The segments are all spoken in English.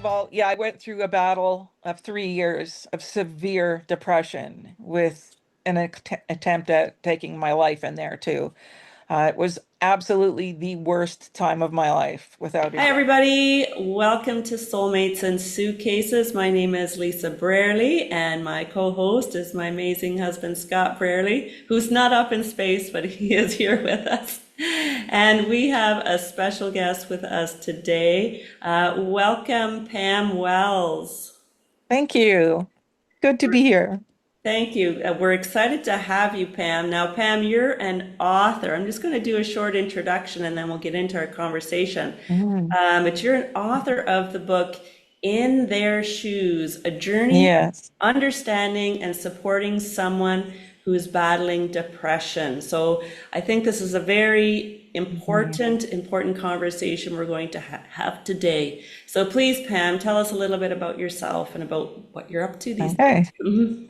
of all, yeah, I went through a battle of 3 years of severe depression with an attempt at taking my life in there too. It was absolutely the worst time of my life, without a Hi, doubt. everybody. Welcome to Soulmates and Suitcases. My name is Lisa Brierley, and my co host is my amazing husband, Scott Brierley, who's not up in space, but he is here with us. And we have a special guest with us today. Welcome, Pam Wells. Thank you. Good to be here. Thank you. We're excited to have you, Pam. Now, Pam, you're an author. I'm just going to do a short introduction and then we'll get into our conversation. Mm. But you're an author of the book In Their Shoes, a journey Yes. understanding and supporting someone who's battling depression. So I think this is a very Mhm. important conversation we're going to have today. So please, Pam, tell us a little bit about yourself and about what you're up to these Okay. days. Mhm.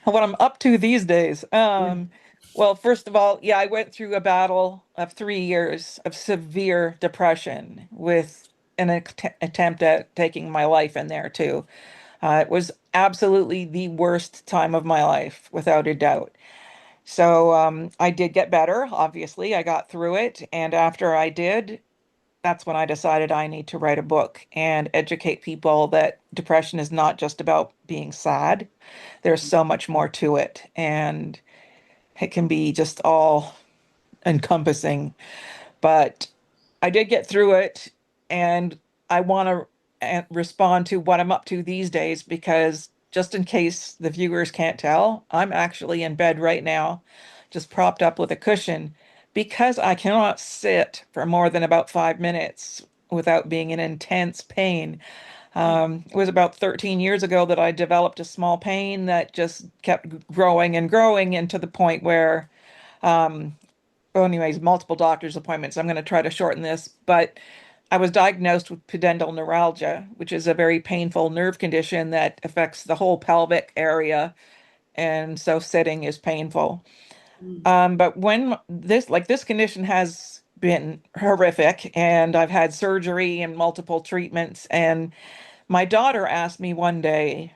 What I'm up to these days. Well, first of all, yeah, I went through a battle of 3 years of severe depression with an attempt at taking my life in there too. It was absolutely the worst time of my life, without a doubt. So I did get better, obviously. I got through it. And after I did, that's when I decided I need to write a book and educate people that depression is not just about being sad. There's so much more to it. And it can be just all encompassing. But I did get through it. And I want to respond to what I'm up to these days because just in case the viewers can't tell, I'm actually in bed right now, just propped up with a cushion because I cannot sit for more than about 5 minutes without being in intense pain. It was about 13 years ago that I developed a small pain that just kept growing and growing, and to the point where, well, anyways, multiple doctor's appointments. I'm going to try to shorten this, but I was diagnosed with pudendal neuralgia, which is a very painful nerve condition that affects the whole pelvic area, and so sitting is painful. But when this condition has been horrific, and I've had surgery and multiple treatments, and my daughter asked me one day,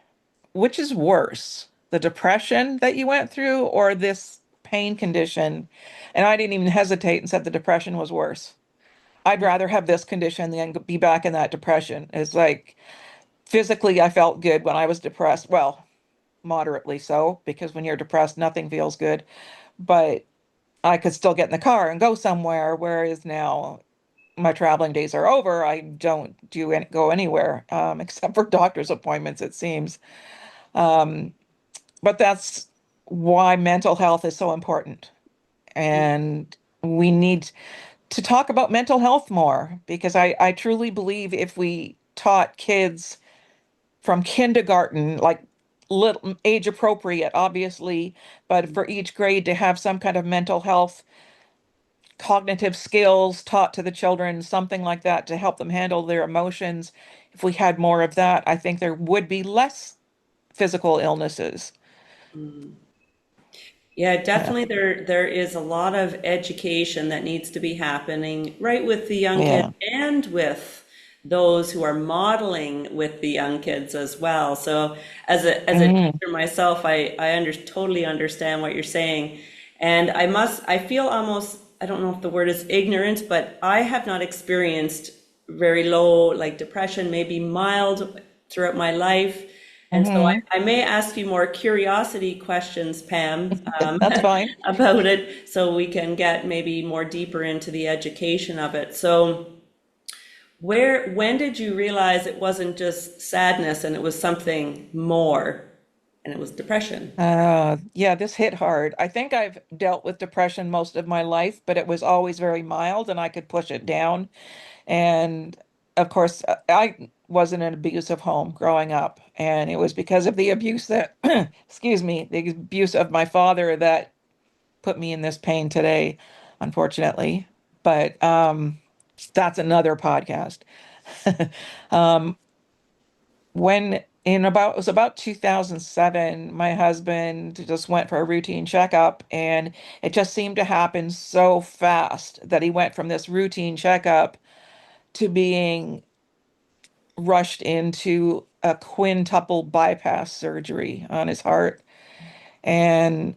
which is worse, the depression that you went through or this pain condition? And I didn't even hesitate and said the depression was worse. I'd rather have this condition than be back in that depression. It's like physically, I felt good when I was depressed. Well, moderately so, because when you're depressed, nothing feels good. But I could still get in the car and go somewhere. Whereas now my traveling days are over. I don't go anywhere except for doctor's appointments, it seems. Um, but that's why mental health is so important. And we need to talk about mental health more because I truly believe if we taught kids from kindergarten, like little age appropriate, obviously, but for each grade to have some kind of mental health cognitive skills taught to the children, something like that to help them handle their emotions. If we had more of that, I think there would be less physical illnesses. Yeah, Yeah. definitely there is a lot of education that needs to be happening right with the young kids Yeah. and with those who are modeling with the young kids as well. So as a Mhm. teacher myself, I totally understand what you're saying. And I feel almost, I don't know if the word is ignorant, but I have not experienced very low like depression, maybe mild throughout my life. And so Mhm. I may ask you more curiosity questions, Pam, That's fine. about it so we can get maybe more deeper into the education of it. So when did you realize it wasn't just sadness and it was something more and it was depression? Yeah, this hit hard. I think I've dealt with depression most of my life, but it was always very mild and I could push it down. And of course, I was in an abusive home growing up, and it was because of the abuse that, excuse me, the abuse of my father that put me in this pain today, unfortunately. But that's another podcast. Um, when in about it was about 2007, my husband just went for a routine checkup, and it just seemed to happen so fast that he went from this routine checkup to being rushed into a quintuple bypass surgery on his heart. And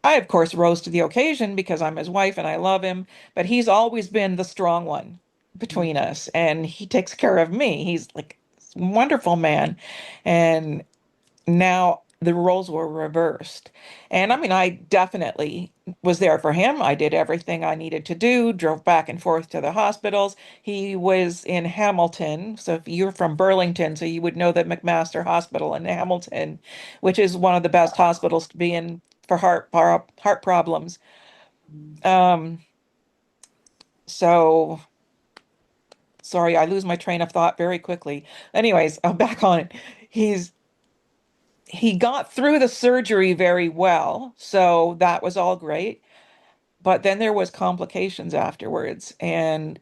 I, of course, rose to the occasion because I'm his wife and I love him, but he's always been the strong one between us, and he takes care of me. He's like a wonderful man. And now the roles were reversed. And I mean, I definitely was there for him. I did everything I needed to do, drove back and forth to the hospitals. He was in Hamilton. So if you're from Burlington, so you would know that McMaster Hospital in Hamilton, which is one of the best hospitals to be in for heart problems. Um, so sorry, I lose my train of thought very quickly. Anyways, I'm back on it. He's he got through the surgery very well, so that was all great. But then there was complications afterwards and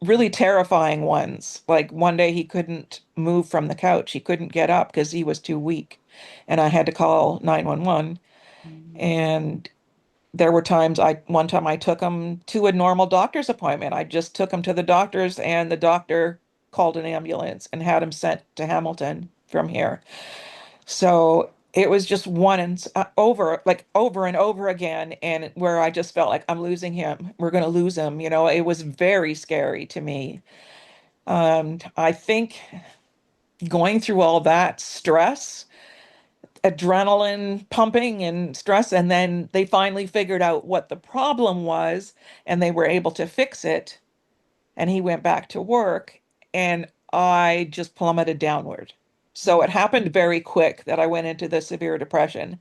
really terrifying ones. Like one day he couldn't move from the couch. He couldn't get up because he was too weak. And I had to call 911. And there were times one time I took him to a normal doctor's appointment. I just took him to the doctor's and the doctor called an ambulance and had him sent to Hamilton from here. So it was just one and over, like over and over again, and where I just felt like I'm losing him. We're going to lose him. It was very scary to me. I think going through all that stress, adrenaline pumping and stress, and then they finally figured out what the problem was, and they were able to fix it, and he went back to work, and I just plummeted downward. So it happened very quick that I went into the severe depression.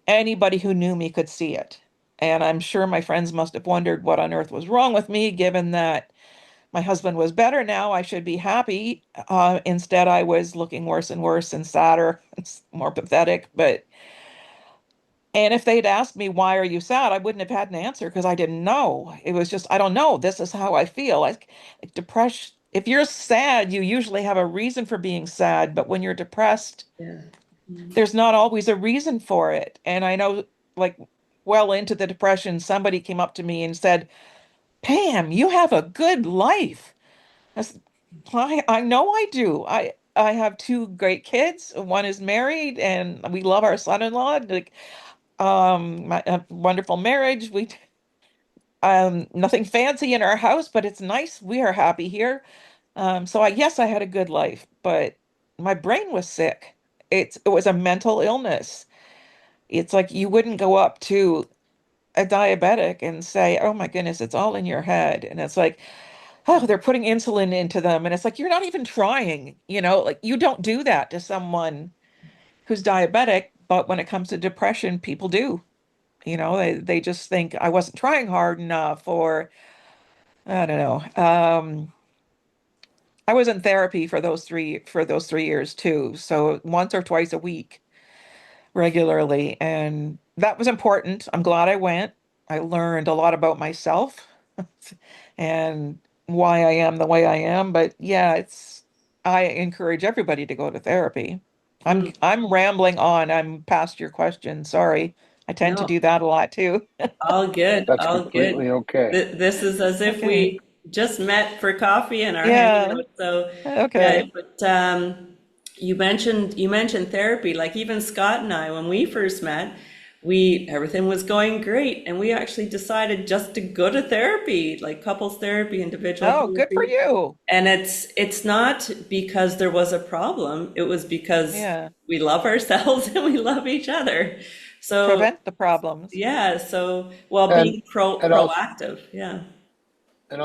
Anybody who knew me could see it. And I'm sure my friends must have wondered what on earth was wrong with me, given that my husband was better now. I should be happy. Instead, I was looking worse and worse and sadder, more pathetic. And if they'd asked me, why are you sad? I wouldn't have had an answer because I didn't know. It was just, I don't know. This is how I feel. Like depression. If you're sad, you usually have a reason for being sad. But when you're depressed, Yeah. there's not always a reason for it. And I know, like, well into the depression, somebody came up to me and said, Pam, you have a good life. I, s- I know I do. I have two great kids. One is married and we love our son-in-law. Like, a wonderful marriage. We nothing fancy in our house, but it's nice. We are happy here. So yes, I had a good life, but my brain was sick. It was a mental illness. It's like you wouldn't go up to a diabetic and say, "Oh my goodness, it's all in your head." And it's like, "Oh, they're putting insulin into them." And it's like you're not even trying, like you don't do that to someone who's diabetic, but when it comes to depression, people do. They just think I wasn't trying hard enough, or I don't know. I was in therapy for those 3 years too, so once or twice a week regularly, and that was important. I'm glad I went. I learned a lot about myself and why I am the way I am. But yeah, I encourage everybody to go to therapy. I'm Mm. I'm rambling on. I'm past your question. Sorry. I tend to No, do that a lot too. all good, That's all good. completely okay. This is as if Okay. we just met for coffee and are hanging Yeah. out. So, yeah, Okay. but you mentioned therapy. Like even Scott and I, when we first met, we everything was going great, and we actually decided just to go to therapy, like couples therapy, individual Oh, good for therapy. you. And it's not because there was a problem. It was because Yeah. we love ourselves and we love each other. So Prevent the problems. yeah, so well, And being and also proactive, yeah.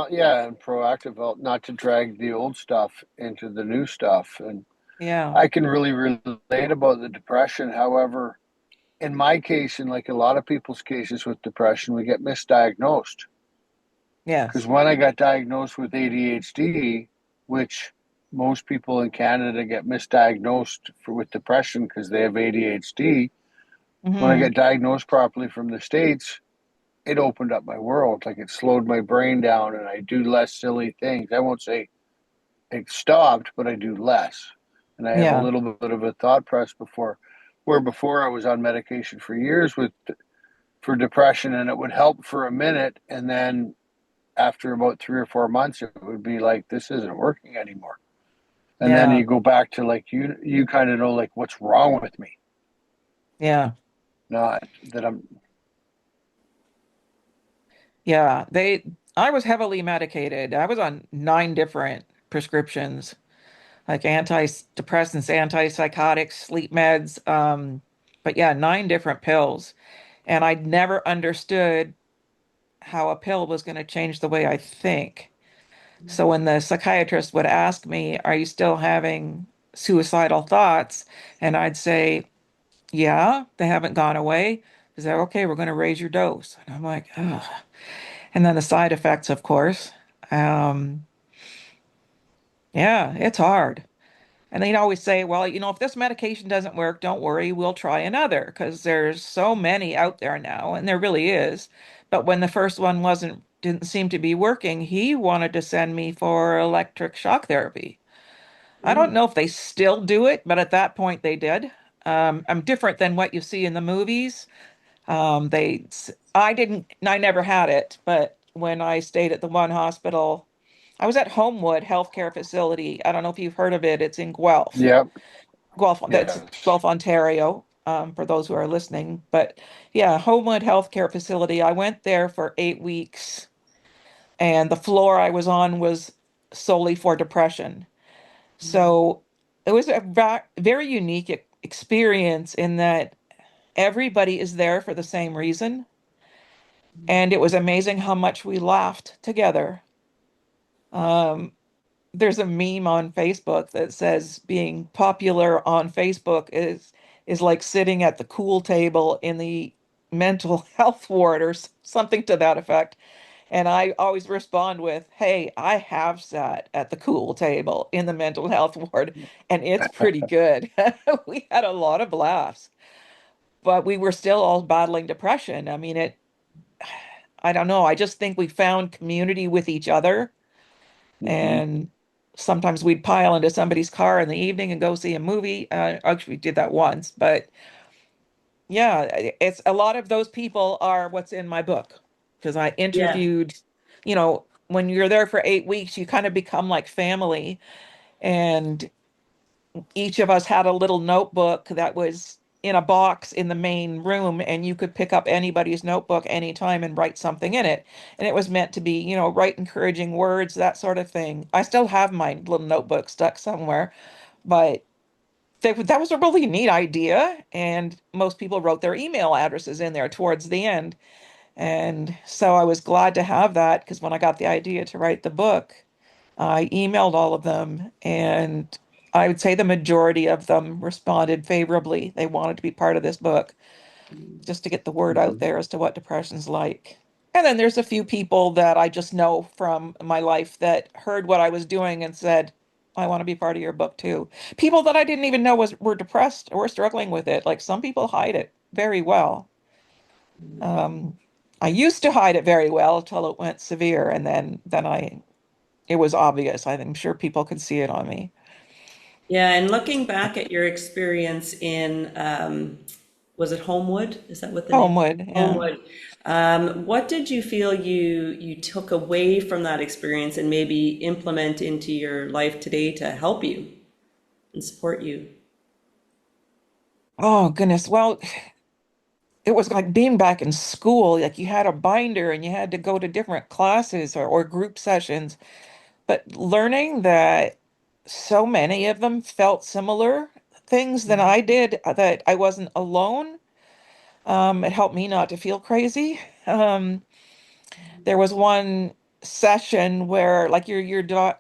yeah, and proactive about not to drag the old stuff into the new stuff. And Yeah. I can really relate about the depression. However, in my case, and like a lot of people's cases with depression, we get misdiagnosed. Because Yes. when I got diagnosed with ADHD, which most people in Canada get misdiagnosed with depression because they have ADHD, when I Hmm. get diagnosed properly from the States, it opened up my world. Like it slowed my brain down and I do less silly things. I won't say it stopped, but I do less. And I have a Yeah. little bit of a thought press where before I was on medication for years for depression and it would help for a minute. And then after about 3 or 4 months, it would be like, this isn't working anymore. And then Yeah. you go back to like you kind of know like what's wrong with me, Yeah. not that I'm. Yeah. I was heavily medicated. I was on 9 different prescriptions, like antidepressants, antipsychotics, sleep meds. But yeah, 9 different pills. And I'd never understood how a pill was going to change the way I think. So when the psychiatrist would ask me, "Are you still having suicidal thoughts?" And I'd say, "Yeah, they haven't gone away." Is that okay? We're going to raise your dose. And I'm like, ugh. And then the side effects, of course. Um, yeah, it's hard. And they'd always say, well, if this medication doesn't work, don't worry, we'll try another because there's so many out there now, and there really is. But when the first one didn't seem to be working, he wanted to send me for electric shock therapy. I don't know if they still do it, but at that point they did. I'm different than what you see in the movies. I never had it, but when I stayed at the one hospital, I was at Homewood Healthcare Facility. I don't know if you've heard of it. It's in Yep. That's Yes. Guelph, Ontario, for those who are listening. But yeah, Homewood Healthcare Facility. I went there for 8 weeks, and the floor I was on was solely for depression. So it was a very unique experience in that everybody is there for the same reason. And it was amazing how much we laughed together. Um, there's a meme on Facebook that says being popular on Facebook is like sitting at the cool table in the mental health ward or something to that effect. And I always respond with, "Hey, I have sat at the cool table in the mental health ward, and it's pretty good." We had a lot of laughs, but we were still all battling depression. I mean, I don't know. I just think we found community with each other, Hmm. and sometimes we'd pile into somebody's car in the evening and go see a movie. Actually, we did that once, but yeah, it's a lot of those people are what's in my book because I Yeah. interviewed, when you're there for 8 weeks, you kind of become like family. And each of us had a little notebook that was in a box in the main room, and you could pick up anybody's notebook anytime and write something in it. And it was meant to be, write encouraging words, that sort of thing. I still have my little notebook stuck somewhere, but that was a really neat idea. And most people wrote their email addresses in there towards the end. And so I was glad to have that because when I got the idea to write the book, I emailed all of them, and I would say the majority of them responded favorably. They wanted to be part of this book just to get the word out Hmm. there as to what depression's like. And then there's a few people that I just know from my life that heard what I was doing and said, "I want to be part of your book too." People that I didn't even know were depressed or struggling with it. Like some people hide it very well. Um, I used to hide it very well until it went severe, and then it was obvious. I'm sure people could see it on me. Yeah, and looking back at your experience in, was it Homewood? Is that what the name? Homewood, yeah. Homewood. What did you feel you took away from that experience and maybe implement into your life today to help you and support you? Oh goodness. Well, it was like being back in school. Like you had a binder and you had to go to different classes or group sessions. But learning that so many of them felt similar things than I did, that I wasn't alone, it helped me not to feel crazy. There was one session where like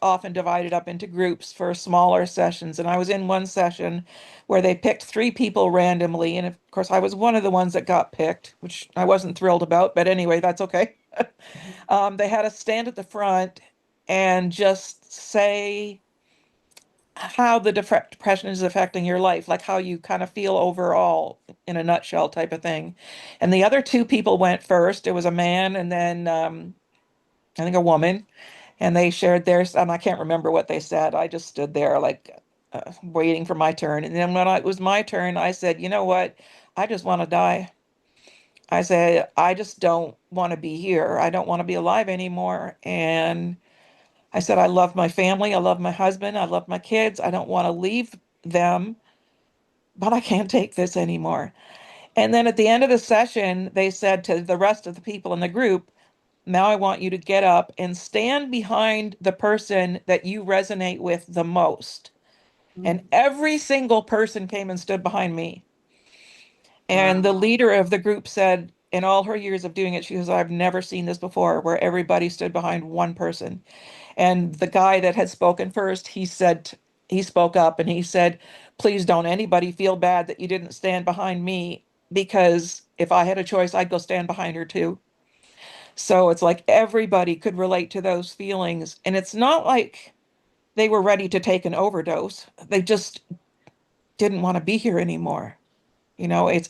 often divided up into groups for smaller sessions, and I was in one session where they picked 3 people randomly, and of course I was one of the ones that got picked, which I wasn't thrilled about, but anyway, that's okay. They had us stand at the front and just say how the depression is affecting your life, like how you kind of feel overall in a nutshell type of thing. And the other 2 people went first. It was a man and then I think a woman, and they shared theirs. And I can't remember what they said. I just stood there like waiting for my turn. And then when it was my turn, I said, "You know what? I just want to die." I said, "I just don't want to be here. I don't want to be alive anymore." And I said, I love my family. I love my husband. I love my kids. I don't want to leave them, but I can't take this anymore. And then at the end of the session, they said to the rest of the people in the group, now I want you to get up and stand behind the person that you resonate with the most. And Mm. every single person came and stood behind me. And the Wow. leader of the group said, in all her years of doing it, she goes, I've never seen this before, where everybody stood behind one person. And the guy that had spoken first, he spoke up and he said, please don't anybody feel bad that you didn't stand behind me, because if I had a choice, I'd go stand behind her too. So it's like everybody could relate to those feelings. And it's not like they were ready to take an overdose. They just didn't want to be here anymore.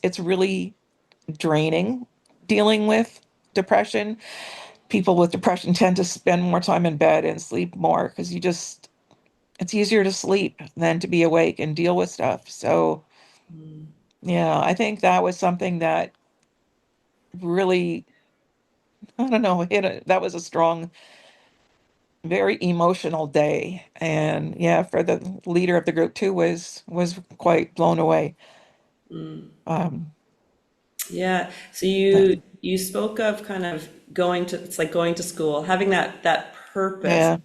It's really draining dealing with depression. People with depression tend to spend more time in bed and sleep more because it's easier to sleep than to be awake and deal with stuff. So, Mm. yeah, I think that was something that really, I don't know, that was a strong, very emotional day. And yeah, for the leader of the group too was quite blown away. Mm. Um, Yeah. So but you spoke of kind of going to, it's like going to school, having that purpose, yeah,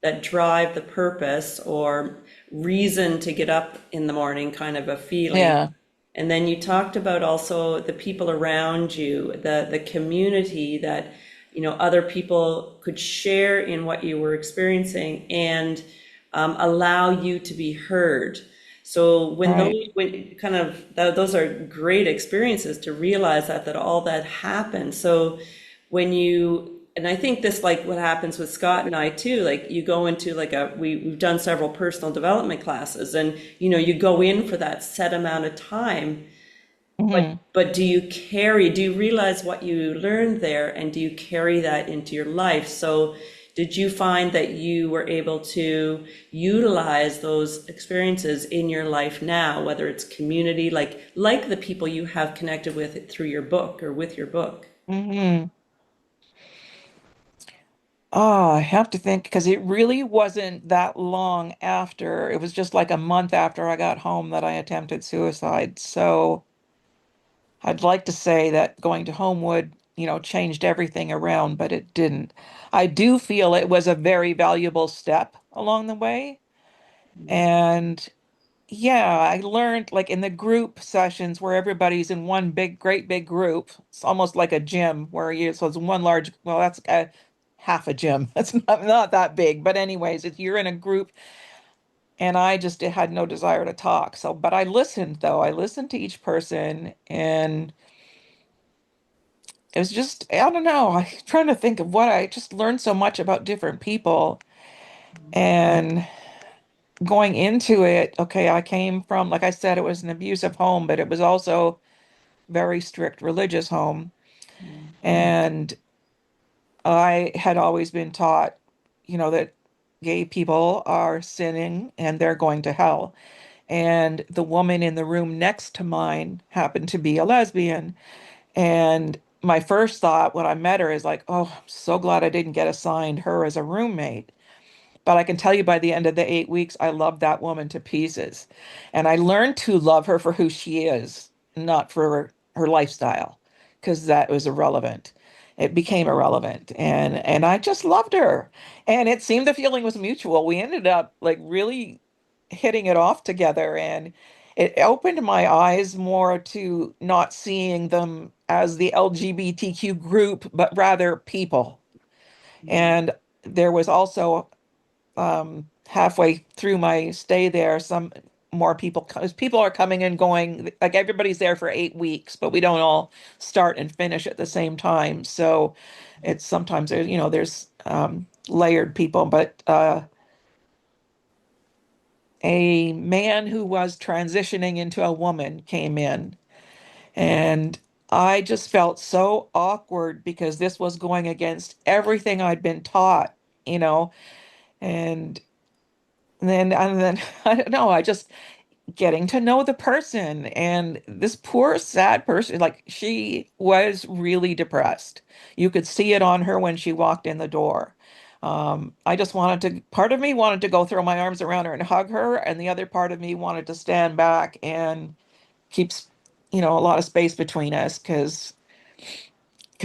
that drive, the purpose or reason to get up in the morning, kind of a feeling. yeah, And then you talked about also the people around you, the community that, other people could share in what you were experiencing and allow you to be heard. So right. when kind of those are great experiences to realize that all that happened. So when and I think this like what happens with Scott and I too, like you go into like we've done several personal development classes and you go in for that set amount of time, Hmm. but do you realize what you learned there and do you carry that into your life? So did you find that you were able to utilize those experiences in your life now, whether it's community, like the people you have connected with through your book or with your book? Hmm. Oh, I have to think because it really wasn't that long after. It was just like a month after I got home that I attempted suicide. So I'd like to say that going to Homewood, changed everything around, but it didn't. I do feel it was a very valuable step along the way. And yeah, I learned like in the group sessions where everybody's in one big, great big group. It's almost like a gym where so it's one large, well, that's half a gym. That's not that big. But anyways, if you're in a group and I just had no desire to talk. So, but I listened though. I listened to each person and it was just, I don't know. I'm trying to think of what I just learned so much about different people and going into it. Okay, I came from, like I said, it was an abusive home, but it was also very strict religious home. And I had always been taught, that gay people are sinning and they're going to hell. And the woman in the room next to mine happened to be a lesbian. And my first thought when I met her is like, oh, I'm so glad I didn't get assigned her as a roommate. But I can tell you by the end of the 8 weeks, I loved that woman to pieces. And I learned to love her for who she is, not for her lifestyle, because that was irrelevant. It became irrelevant. And I just loved her. And it seemed the feeling was mutual. We ended up like really hitting it off together. And it opened my eyes more to not seeing them as the LGBTQ group, but rather people. And there was also halfway through my stay there, some more people, because people are coming and going, like everybody's there for 8 weeks, but we don't all start and finish at the same time. So it's sometimes there's layered people, but a man who was transitioning into a woman came in, and I just felt so awkward because this was going against everything I'd been taught, you know, and and then I don't know, I just getting to know the person and this poor sad person, like she was really depressed. You could see it on her when she walked in the door. I just wanted to, part of me wanted to go throw my arms around her and hug her, and the other part of me wanted to stand back and keeps, a lot of space between us because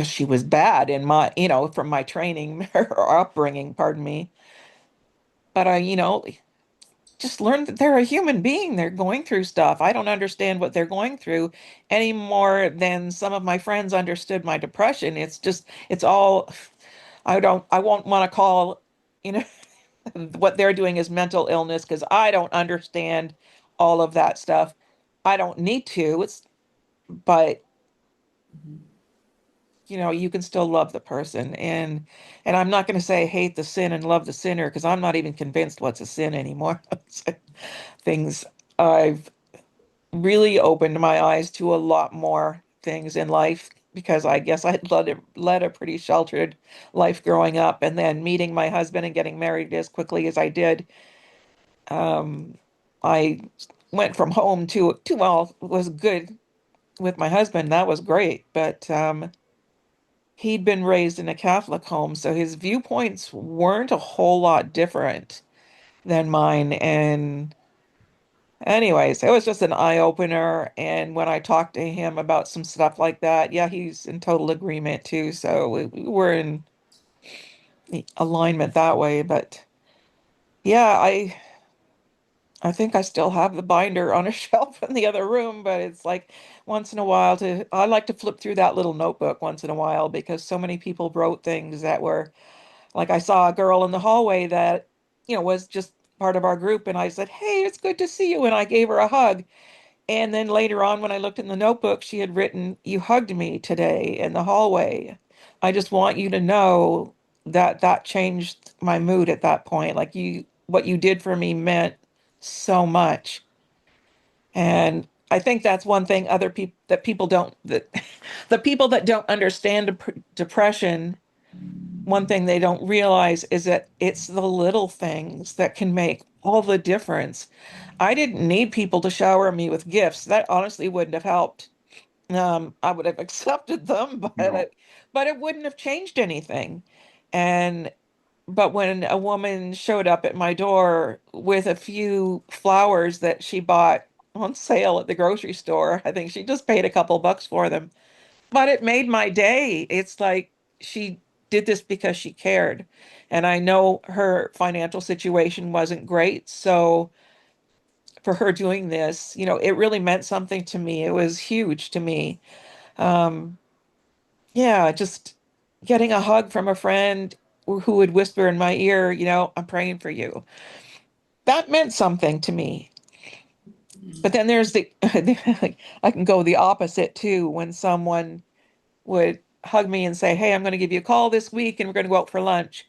she was bad in my, from my training or upbringing, pardon me. But I just learned that they're a human being. They're going through stuff. I don't understand what they're going through any more than some of my friends understood my depression. It's all, I won't want to call, you know, what they're doing is mental illness because I don't understand all of that stuff. I don't need to. But you can still love the person, and I'm not going to say hate the sin and love the sinner because I'm not even convinced what's a sin anymore. Things I've really opened my eyes to a lot more things in life because I guess I led a pretty sheltered life growing up, and then meeting my husband and getting married as quickly as I did. I went from home to well, was good with my husband. That was great, but he'd been raised in a Catholic home, so his viewpoints weren't a whole lot different than mine. And anyways, it was just an eye opener. And when I talked to him about some stuff like that, yeah, he's in total agreement too. So we were in alignment that way. But yeah, I think I still have the binder on a shelf in the other room, but it's like once in a while I like to flip through that little notebook once in a while because so many people wrote things that were like I saw a girl in the hallway that, was just part of our group, and I said, "Hey, it's good to see you." And I gave her a hug. And then later on, when I looked in the notebook, she had written, "You hugged me today in the hallway. I just want you to know that that changed my mood at that point. Like what you did for me meant so much." And I think that's one thing other people that people don't that the people that don't understand depression, one thing they don't realize is that it's the little things that can make all the difference. I didn't need people to shower me with gifts. That honestly wouldn't have helped. I would have accepted them, No. but it wouldn't have changed anything. And but when a woman showed up at my door with a few flowers that she bought on sale at the grocery store, I think she just paid a couple bucks for them, but it made my day. It's like she did this because she cared. And I know her financial situation wasn't great. So for her doing this, it really meant something to me. It was huge to me. Um, yeah, just getting a hug from a friend who would whisper in my ear, "I'm praying for you." That meant something to me. But then there's I can go the opposite too when someone would hug me and say, "Hey, I'm going to give you a call this week and we're going to go out for lunch."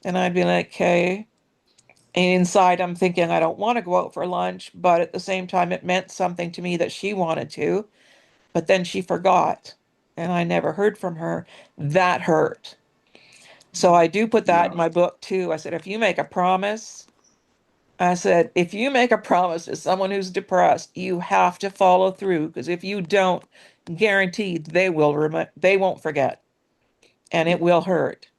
And I'd be like, "Okay." And inside, I'm thinking, I don't want to go out for lunch, but at the same time, it meant something to me that she wanted to. But then she forgot, and I never heard from her. That hurt. So I do put that Yeah. in my book too. I said, if you make a promise, I said, if you make a promise to someone who's depressed, you have to follow through because if you don't, guaranteed they won't forget and it will hurt.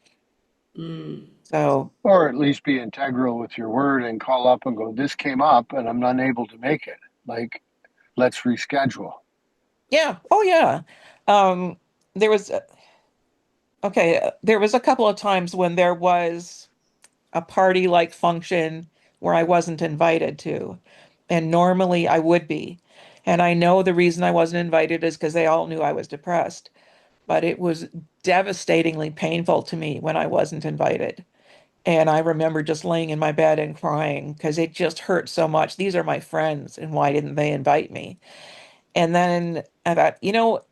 So, Or at least be integral with your word and call up and go, this came up and I'm unable to make it. Like, let's reschedule. yeah. Oh, yeah. Um, there was, there was a couple of times when there was a party like function where I wasn't invited to. And normally I would be. And I know the reason I wasn't invited is because they all knew I was depressed. But it was devastatingly painful to me when I wasn't invited. And I remember just laying in my bed and crying because it just hurt so much. These are my friends, and why didn't they invite me? And then I thought,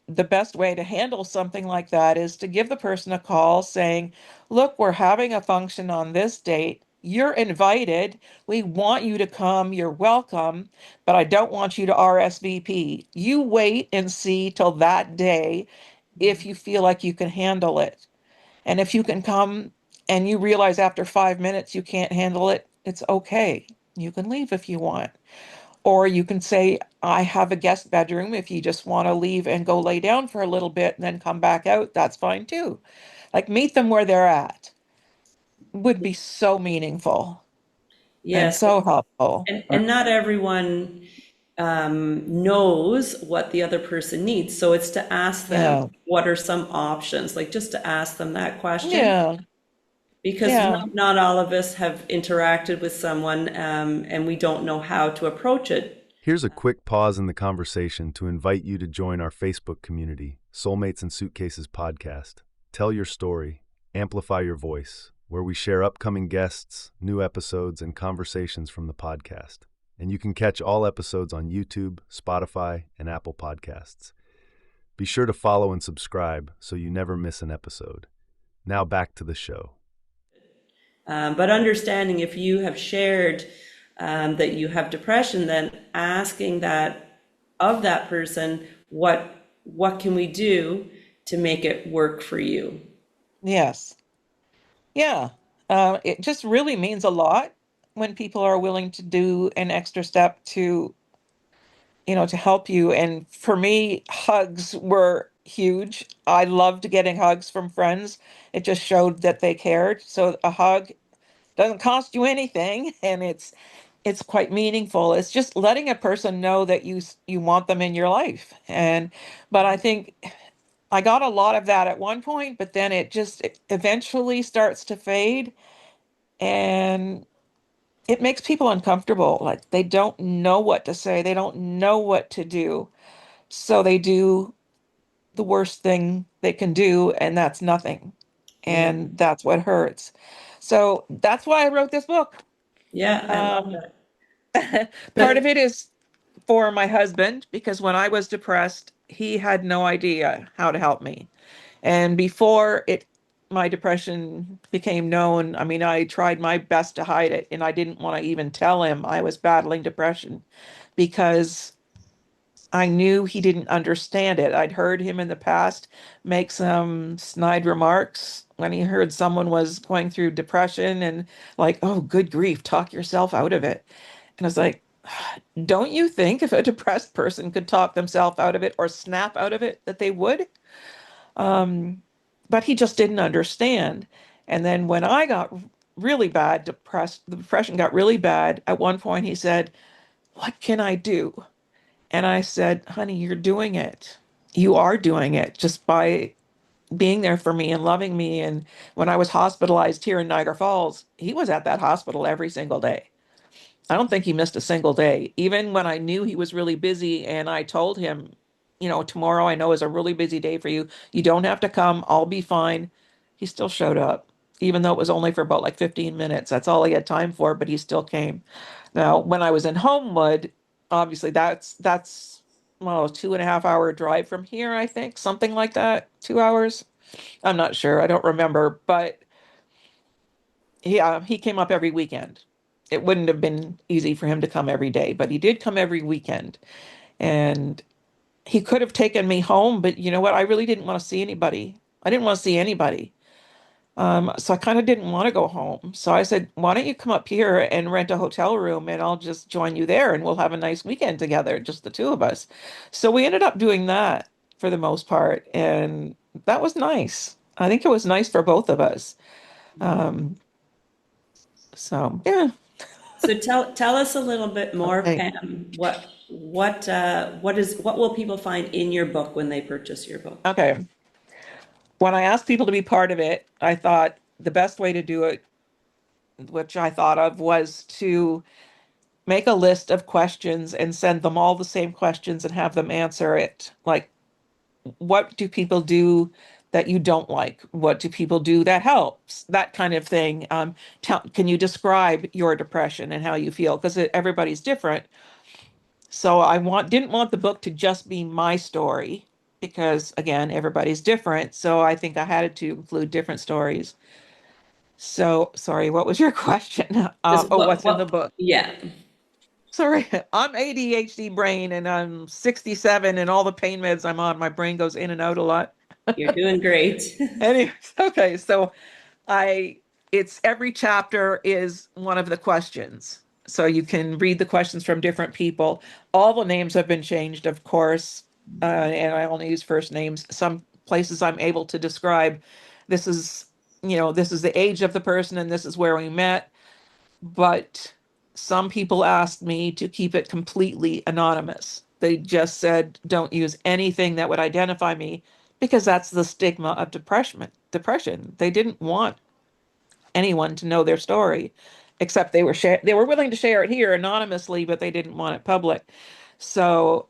the best way to handle something like that is to give the person a call saying, "Look, we're having a function on this date. You're invited. We want you to come. You're welcome, but I don't want you to RSVP. You wait and see till that day if you feel like you can handle it. And if you can come and you realize after 5 minutes you can't handle it, it's okay. You can leave if you want." Or you can say, "I have a guest bedroom. If you just want to leave and go lay down for a little bit and then come back out, that's fine too." Like meet them where they're at. would be so meaningful and Yes. so helpful. And not everyone knows what the other person needs. So it's to ask them, Yeah. what are some options? Like just to ask them that question. Yeah. Because Yeah. not all of us have interacted with someone, and we don't know how to approach it. Here's a quick pause in the conversation to invite you to join our Facebook community, Soulmates and Suitcases Podcast. Tell your story, amplify your voice, where we share upcoming guests, new episodes, and conversations from the podcast. And you can catch all episodes on YouTube, Spotify, and Apple Podcasts. Be sure to follow and subscribe so you never miss an episode. Now back to the show. But understanding if you have shared that you have depression, then asking that of that person, what can we do to make it work for you? Yes. Yeah. It just really means a lot when people are willing to do an extra step to, to help you. And for me, hugs were huge. I loved getting hugs from friends. It just showed that they cared. So a hug doesn't cost you anything, and it's quite meaningful. It's just letting a person know that you want them in your life. But I think I got a lot of that at one point, but then it eventually starts to fade, and it makes people uncomfortable. Like they don't know what to say, they don't know what to do. So they do the worst thing they can do, and that's nothing. Yeah. And that's what hurts. So that's why I wrote this book. Yeah, I love Um, that. Part of But it is for my husband, because when I was depressed, he had no idea how to help me. And before my depression became known, I mean, I tried my best to hide it, and I didn't want to even tell him I was battling depression because I knew he didn't understand it. I'd heard him in the past make some snide remarks when he heard someone was going through depression and like, oh, good grief, talk yourself out of it. And I was like, don't you think if a depressed person could talk themselves out of it or snap out of it that they would? Um, but he just didn't understand. And then when I got really bad, depressed, the depression got really bad, at one point he said, what can I do? And I said, honey, you're doing it. You are doing it just by being there for me and loving me. And when I was hospitalized here in Niagara Falls, he was at that hospital every single day. I don't think he missed a single day. Even when I knew he was really busy and I told him, tomorrow I know is a really busy day for you. You don't have to come. I'll be fine. He still showed up, even though it was only for about like 15 minutes. That's all he had time for, but he still came. Now, when I was in Homewood, obviously that's well, 2.5 hour drive from here, I think, something like that. 2 hours. I'm not sure. I don't remember, but he came up every weekend. It wouldn't have been easy for him to come every day, but he did come every weekend. And he could have taken me home, but you know what? I really didn't want to see anybody. I didn't want to see anybody. So I kind of didn't want to go home. So I said, why don't you come up here and rent a hotel room and I'll just join you there and we'll have a nice weekend together, just the two of us. So we ended up doing that for the most part. And that was nice. I think it was nice for both of us. Um, so yeah. so tell us a little bit more, Okay. Pam. What will people find in your book when they purchase your book? Okay. When I asked people to be part of it, I thought the best way to do it, which I thought of, was to make a list of questions and send them all the same questions and have them answer it. Like, what do people do that you don't like? What do people do that helps? That kind of thing. Can you describe your depression and how you feel? Because everybody's different. So didn't want the book to just be my story because again, everybody's different. So I think I had to include different stories. So sorry, what was your question? Just Oh, what's in the book? yeah, Sorry, I'm ADHD brain and I'm 67 and all the pain meds I'm on, my brain goes in and out a lot. you're doing great. Anyways, okay, so I it's every chapter is one of the questions. So you can read the questions from different people. All the names have been changed, of course, and I only use first names. Some places I'm able to describe this is this is the age of the person and this is where we met. But some people asked me to keep it completely anonymous. They just said, don't use anything that would identify me because that's the stigma of depression. Depression. They didn't want anyone to know their story, except they were willing to share it here anonymously, but they didn't want it public. So,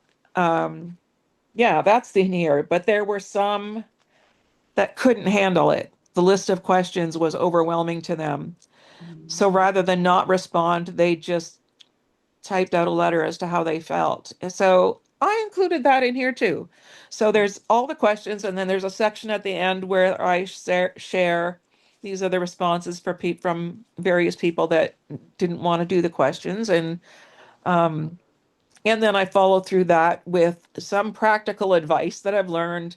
yeah, that's the here. But there were some that couldn't handle it. The list of questions was overwhelming to them. So rather than not respond, they just typed out a letter as to how they felt. So I included that in here too. So there's all the questions, and then there's a section at the end where I share these are the responses from various people that didn't want to do the questions, and then I follow through that with some practical advice that I've learned.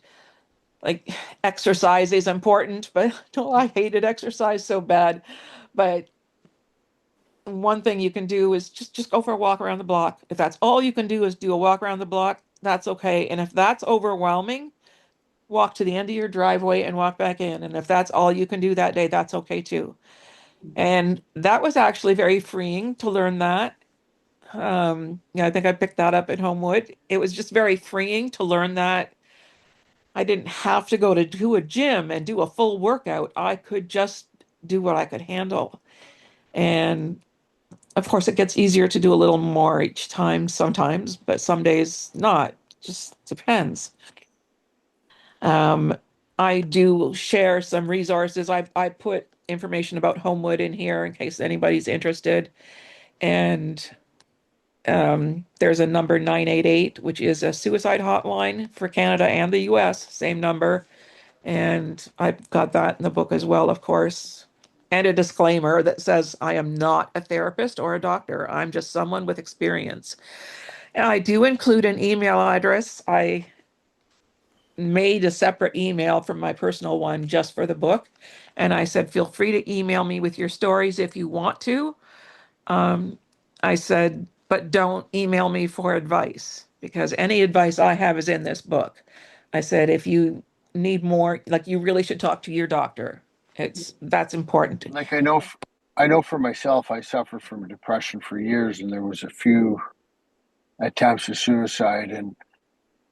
Like exercise is important, but no, I hated exercise so bad. But one thing you can do is just go for a walk around the block. If that's all you can do is do a walk around the block, that's okay. And if that's overwhelming, walk to the end of your driveway and walk back in. And if that's all you can do that day, that's okay too. And that was actually very freeing to learn that. Yeah, I think I picked that up at Homewood. It was just very freeing to learn that I didn't have to go to a gym and do a full workout. I could just do what I could handle. And of course, it gets easier to do a little more each time sometimes, but some days not. Just depends. Um, I do share some resources. I put information about Homewood in here in case anybody's interested. And there's a number 988, which is a suicide hotline for Canada and the US, same number. And I've got that in the book as well, of course. And a disclaimer that says I am not a therapist or a doctor. I'm just someone with experience. And I do include an email address. I made a separate email from my personal one just for the book. And I said, feel free to email me with your stories if you want to. Um, I said, but don't email me for advice because any advice I have is in this book. I said, if you need more, like you really should talk to your doctor. That's important. Like I know for myself, I suffered from depression for years, and there was a few attempts of suicide. And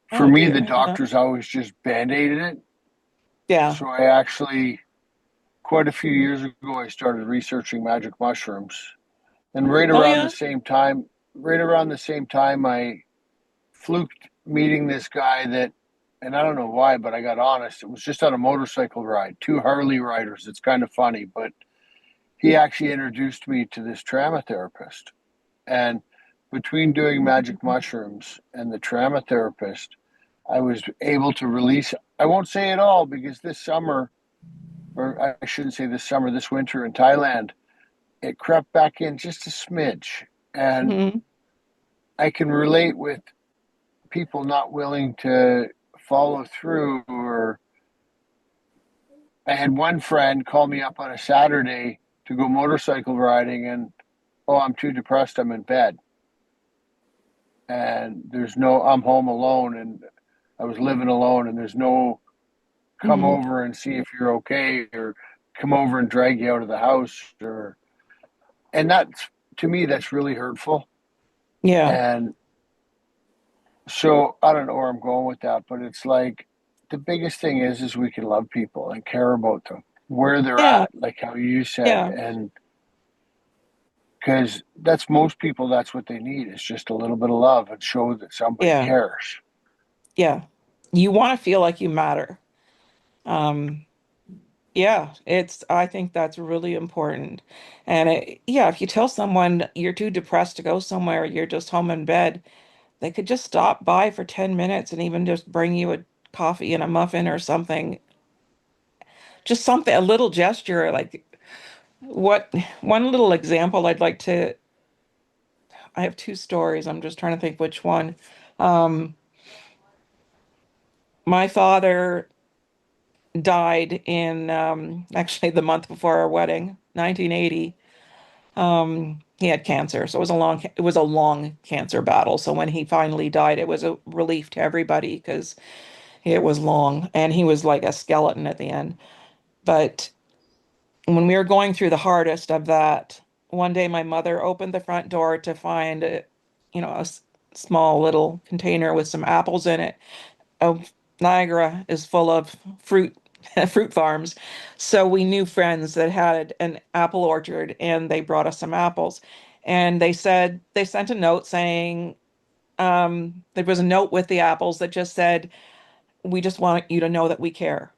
for Oh me, the dear. Yeah. doctors always just band-aided it. Yeah. So I actually, quite a few years ago, I started researching magic mushrooms. And Oh yeah. right around the same time, I fluked meeting this guy that, and I don't know why, but I got honest. It was just on a motorcycle ride, two Harley riders. It's kind of funny, but he actually introduced me to this trauma therapist. And between doing magic mushrooms and the trauma therapist, I was able to release, I won't say it all because this summer, or I shouldn't say this summer, this winter in Thailand, it crept back in just a smidge. And Hmm. I can relate with people not willing to follow through. Or I had one friend call me up on a Saturday to go motorcycle riding, and oh, I'm too depressed, I'm in bed. And I'm home alone, and I was living alone, and there's no come Hmm. over and see if you're okay, or come over and drag you out of the house, or, and that's, to me, that's really hurtful. Yeah. And so I don't know where I'm going with that, but it's like the biggest thing is we can love people and care about them where they're Yeah. at, like how you said. Yeah. And because that's most people, that's what they need is just a little bit of love and show that somebody Yeah. cares. Yeah. You want to feel like you matter. Um, yeah, I think that's really important. And yeah, if you tell someone you're too depressed to go somewhere, you're just home in bed, they could just stop by for 10 minutes and even just bring you a coffee and a muffin or something. Just something, a little gesture. Like what, one little example I have two stories. I'm just trying to think which one. Um, my father died in actually the month before our wedding, 1980. He had cancer, so it was a long cancer battle. So when he finally died, it was a relief to everybody because it was long and he was like a skeleton at the end. But when we were going through the hardest of that, one day my mother opened the front door to find a small little container with some apples in it. Oh, Niagara is full of fruit fruit farms. So we knew friends that had an apple orchard and they brought us some apples. And they sent a note saying, there was a note with the apples that just said, we just want you to know that we care.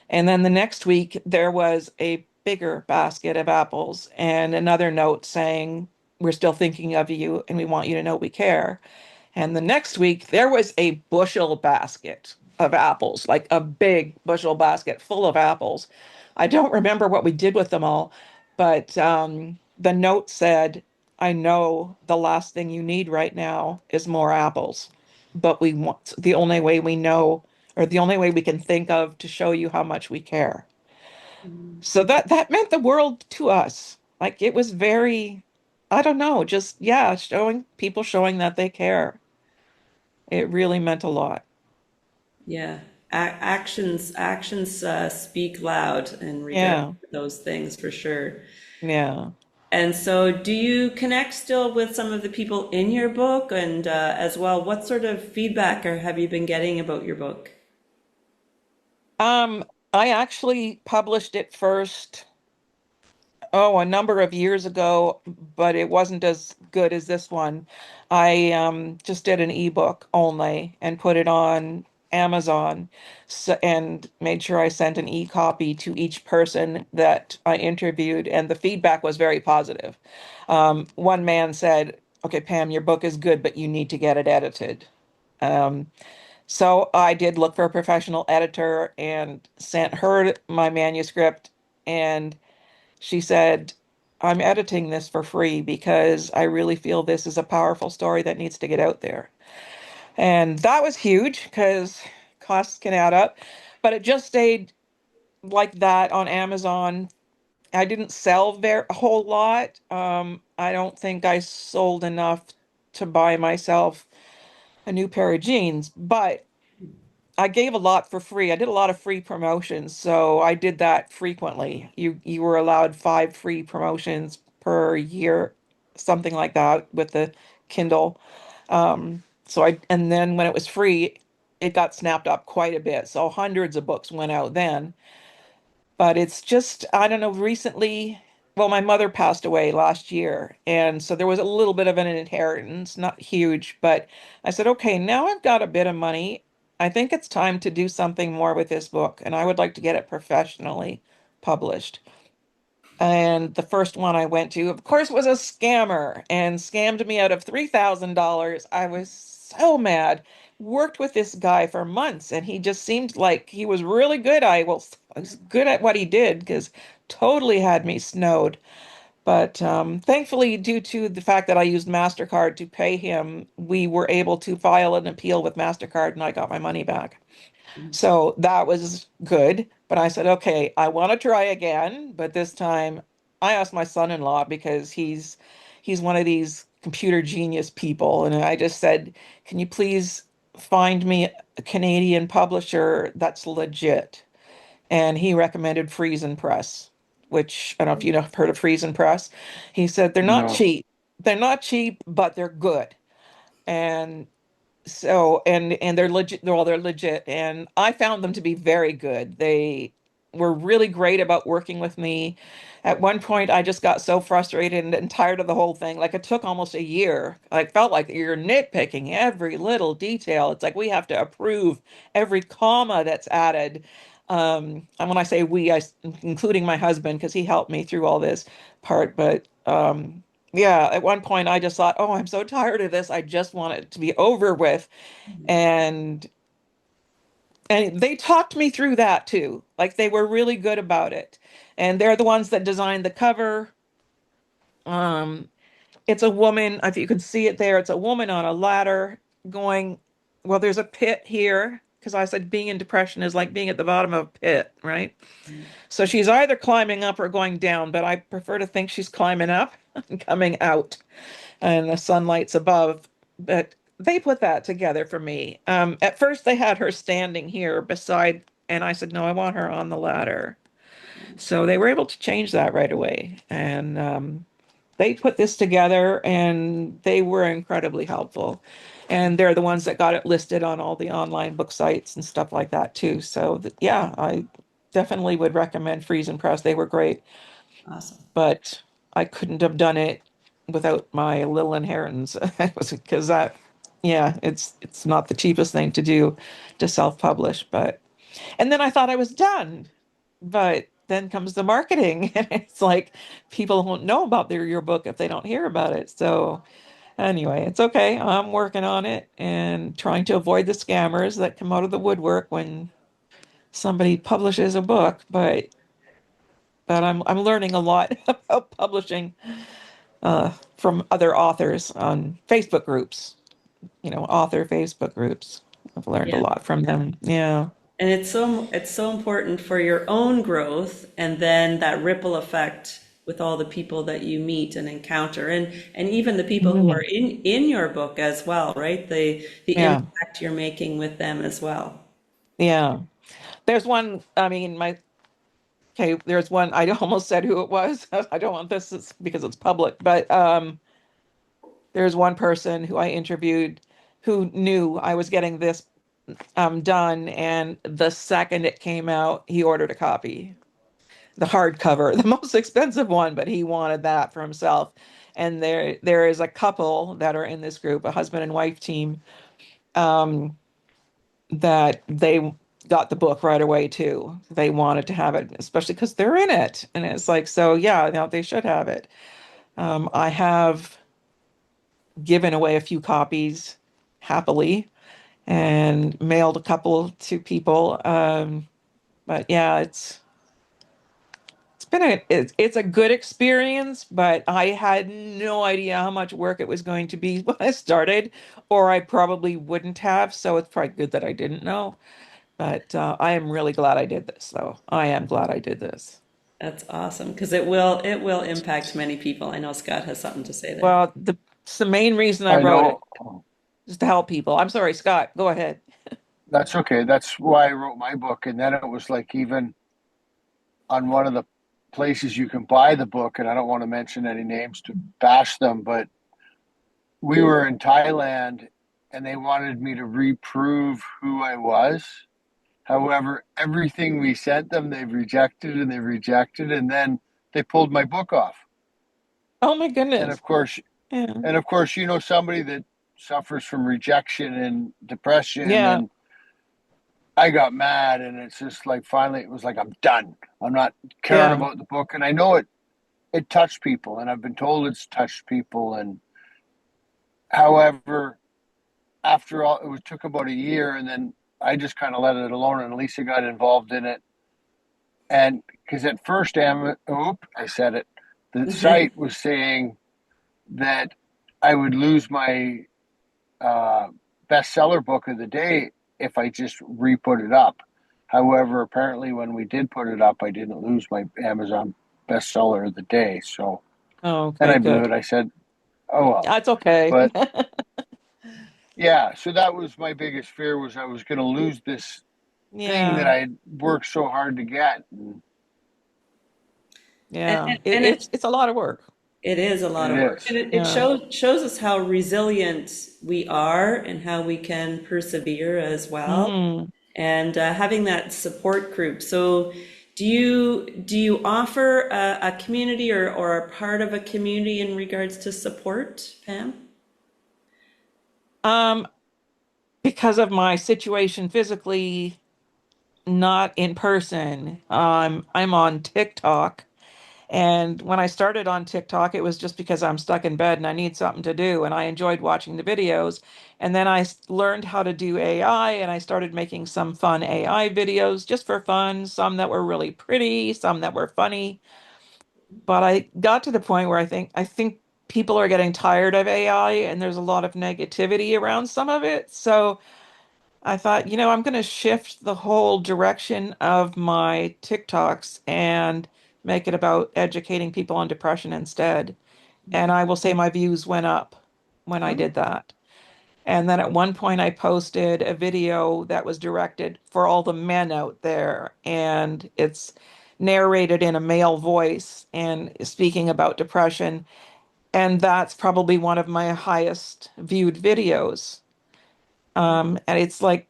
And then the next week, there was a bigger basket of apples and another note saying, we're still thinking of you and we want you to know we care. And the next week, there was a bushel basket of apples, like a big bushel basket full of apples. I don't remember what we did with them all, but the note said, I know the last thing you need right now is more apples, but we want the only way we know, or the only way we can think of to show you how much we care. So that meant the world to us. Like it was very, I don't know, just yeah, showing that they care. It really meant a lot. Yeah. Actions speak loud in regard Yeah, to those things for sure. yeah. And so, do you connect still with some of the people in your book? And as well, what sort of feedback have you been getting about your book? Um, I actually published it first, oh, a number of years ago, but it wasn't as good as this one. I just did an ebook only and put it on Amazon, and made sure I sent an e-copy to each person that I interviewed, and the feedback was very positive. One man said, "Okay, Pam, your book is good, but you need to get it edited." Um, so I did look for a professional editor and sent her my manuscript, and she said, I'm editing this for free because I really feel this is a powerful story that needs to get out there. And that was huge because costs can add up. But it just stayed like that on Amazon. I didn't sell a whole lot. I don't think I sold enough to buy myself a new pair of jeans, but I gave a lot for free. I did a lot of free promotions, so I did that frequently. You were allowed 5 free promotions per year, something like that with the Kindle. And then when it was free, it got snapped up quite a bit. So hundreds of books went out then. But it's just, I don't know, recently, well, my mother passed away last year. And so there was a little bit of an inheritance, not huge, but I said, okay, now I've got a bit of money. I think it's time to do something more with this book, and I would like to get it professionally published. And the first one I went to, of course, was a scammer and scammed me out of $3,000. I was so mad. Worked with this guy for months, and he just seemed like he was really good. I was good at what he did because totally had me snowed. But thankfully, due to the fact that I used MasterCard to pay him, we were able to file an appeal with MasterCard, and I got my money back. So that was good. But I said, okay, I want to try again. But this time I asked my son-in-law because he's one of these computer genius people. And I just said, can you please find me a Canadian publisher that's legit? And he recommended Freeze and Press, which I don't know if you know, have heard of Freeze and Press. He said they're not No. cheap. They're not cheap, but they're good. And so and they're legit, they're legit, and I found them to be very good. They were really great about working with me. At one point I just got so frustrated and tired of the whole thing. Like it took almost a year. I felt like you're nitpicking every little detail. It's like we have to approve every comma that's added. And when I say we, including my husband, because he helped me through all this part. But yeah, at one point I just thought, oh, I'm so tired of this. I just want it to be over with. And and they talked me through that too. Like they were really good about it. And they're the ones that designed the cover. Um, it's a woman, if you can see it there, it's a woman on a ladder going, well, there's a pit here. Because I said being in depression is like being at the bottom of a pit, right? So she's either climbing up or going down, but I prefer to think she's climbing up and coming out, and the sunlight's above. But they put that together for me. At first, they had her standing here beside, and I said, no, I want her on the ladder. So they were able to change that right away. And they put this together and they were incredibly helpful. And they're the ones that got it listed on all the online book sites and stuff like that too. So yeah, I definitely would recommend Friesen Press. They were great, Awesome. but I couldn't have done it without my little inheritance. Because that, yeah, it's not the cheapest thing to do to self-publish. But and then I thought I was done, but then comes the marketing, and it's like people won't know about your book if they don't hear about it. So anyway, it's okay. I'm working on it and trying to avoid the scammers that come out of the woodwork when somebody publishes a book. But I'm learning a lot about publishing from other authors on Facebook groups, author Facebook groups. I've learned a Yeah. lot from them. Yeah. And it's so important for your own growth and then that ripple effect with all the people that you meet and encounter and even the people who are Mhm. in your book as well, right? The Yeah. impact you're making with them as well. Yeah. There's one, I mean, okay, there's one, I almost said who it was. I don't want this because it's public, but there's one person who I interviewed who knew I was getting this done, and the second it came out, he ordered a copy, the hardcover, the most expensive one, but he wanted that for himself. And there is a couple that are in this group, a husband and wife team, um, that they got the book right away too. They wanted to have it, especially because they're in it. And it's like, so yeah, no, they should have it. I have given away a few copies happily and mailed a couple to people. But yeah, it's a good experience, but I had no idea how much work it was going to be when I started, or I probably wouldn't have. So it's probably good that I didn't know. But I am really glad I did this, though. I am glad I did this. That's awesome because it will impact many people. I know Scott has something to say there. Well, it's the main reason I I wrote know. it, is to help people. I'm sorry, Scott, go ahead. That's okay. That's why I wrote my book. And then it was like, even on one of the places you can buy the book, and I don't want to mention any names to bash them, but we were in Thailand and they wanted me to reprove who I was. However, everything we sent them, they've rejected and they've rejected. And then they pulled my book off. Oh my And goodness. of course, Yeah. somebody that suffers from rejection and depression, Yeah. and I got mad, and it's just like, finally it was like, I'm done. I'm not caring Yeah. about the book. And I know it touched people, and I've been told it's touched people. And however, after all, took about a year, and then I just kind of let it alone, and Lisa got involved in it. And because at first, I said it, the site was saying that I would lose my uh, bestseller book of the day if I just re-put it up. However, apparently when we did put it up, I didn't lose my Amazon bestseller of the day. So, Oh, and okay, I blew good. it. I said, oh well. That's okay. But yeah, so that was my biggest fear, was I was going to lose this thing that Yeah. I had worked so hard to get. And And, Yeah. and, and it It's a lot of work. it is a lot it of work. is. And it Yeah. shows us how resilient we are and how we can persevere as well. Hmm. And having that support group. So do you offer a community or a part of a community in regards to support, Pam? Um, because of my situation physically, not in person. I'm on TikTok. And when I started on TikTok, it was just because I'm stuck in bed and I need something to do. And I enjoyed watching the videos. And then learned how to do AI, and I started making some fun AI videos just for fun, some that were really pretty, some that were funny. But I got to the point where I think people are getting tired of AI and there's a lot of negativity around some of it. So I thought, I'm going to shift the whole direction of my TikToks and make it about educating people on depression instead. And I will say my views went up when I Oh, did that. And then at one point, I posted a video that was directed for all the men out there. And it's narrated in a male voice and speaking about depression. And that's probably one of my highest viewed videos. And it's like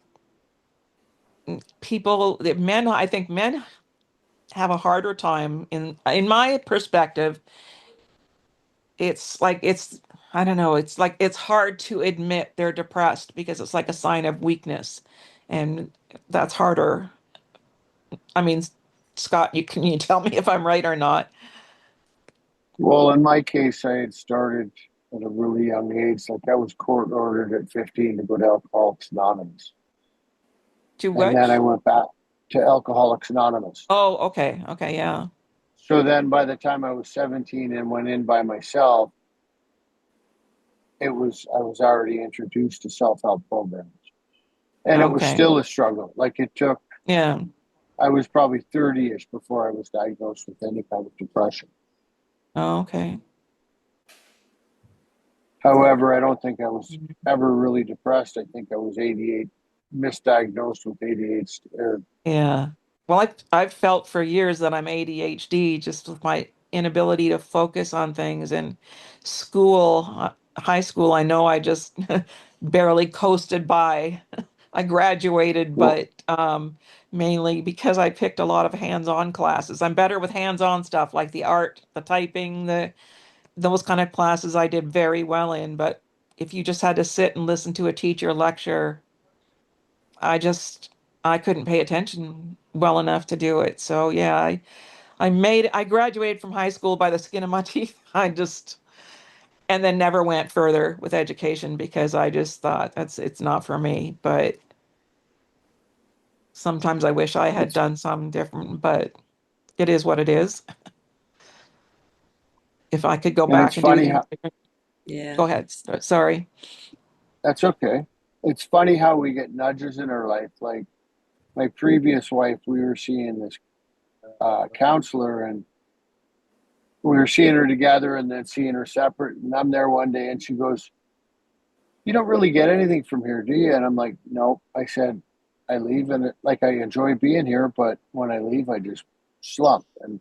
men, I think men have a harder time in my perspective. It's like I don't know, it's like it's hard to admit they're depressed because it's like a sign of weakness. And that's harder. I mean, Scott, can you tell me if I'm right or not? Well, in my case, I had started at a really young age. Like I was court ordered at 15 to go to Alcoholics Anonymous. To And then I which? went back to Alcoholics Anonymous. Oh, okay. Okay, yeah. So then by the time I was 17 and went in by myself, I was already introduced to self-help programs. And it was Okay. still a struggle. Like it took, Yeah. I was probably 30ish before I was diagnosed with any kind of depression. Oh, okay. However, I don't think I was ever really depressed. I think I was 88, misdiagnosed with ADHD. Yeah. Well, I've felt for years that I'm ADHD just with my inability to focus on things. And school, high school, I know I just barely coasted by. I graduated, Well, but mainly because I picked a lot of hands-on classes. I'm better with hands-on stuff like the art, the typing, the those kind of classes I did very well in. But if you just had to sit and listen to a teacher lecture, I just I couldn't pay attention well enough to do it. So yeah, I graduated from high school by the skin of my teeth. I just and then never went further with education because I just thought it's not for me. But sometimes I wish I had it's done something different, but it is what it is. If I could go and it's back and do funny things how different, Yeah. go ahead. Sorry. that's okay. It's funny how we get nudges in our life. Like my previous wife, we were seeing this counselor, and we were seeing her together and then seeing her separate. And I'm there one day, and she goes, "You don't really get anything from here, do you?" And I'm like, "No." I said, "I leave, and like I enjoy being here, but when I leave, I just slump." And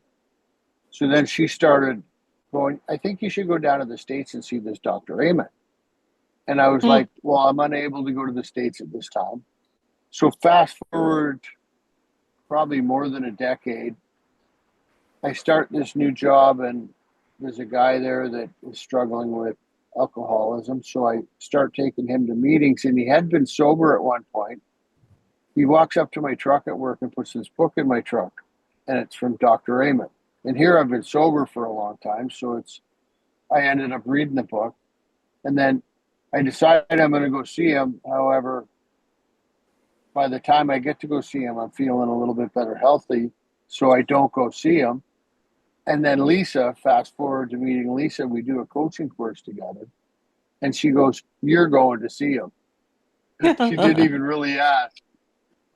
so then she started going, "I think you should go down to the States and see this Dr. Amen." And I was Hmm. like, "Well, I'm unable to go to the States at this time." So fast forward probably more than a decade, I start this new job, and there's a guy there that is struggling with alcoholism. So I start taking him to meetings, and he had been sober at one point. He walks up to my truck at work and puts this book in my truck, and it's from Dr. Amen. And here I've been sober for a long time, so I ended up reading the book, and then I decided I'm going to go see him. However, by the time I get to go see him, I'm feeling a little bit better healthy, so I don't go see him. And then Lisa, fast forward to meeting Lisa, we do a coaching course together, and she goes, "You're going to see him." She didn't Good even really ask,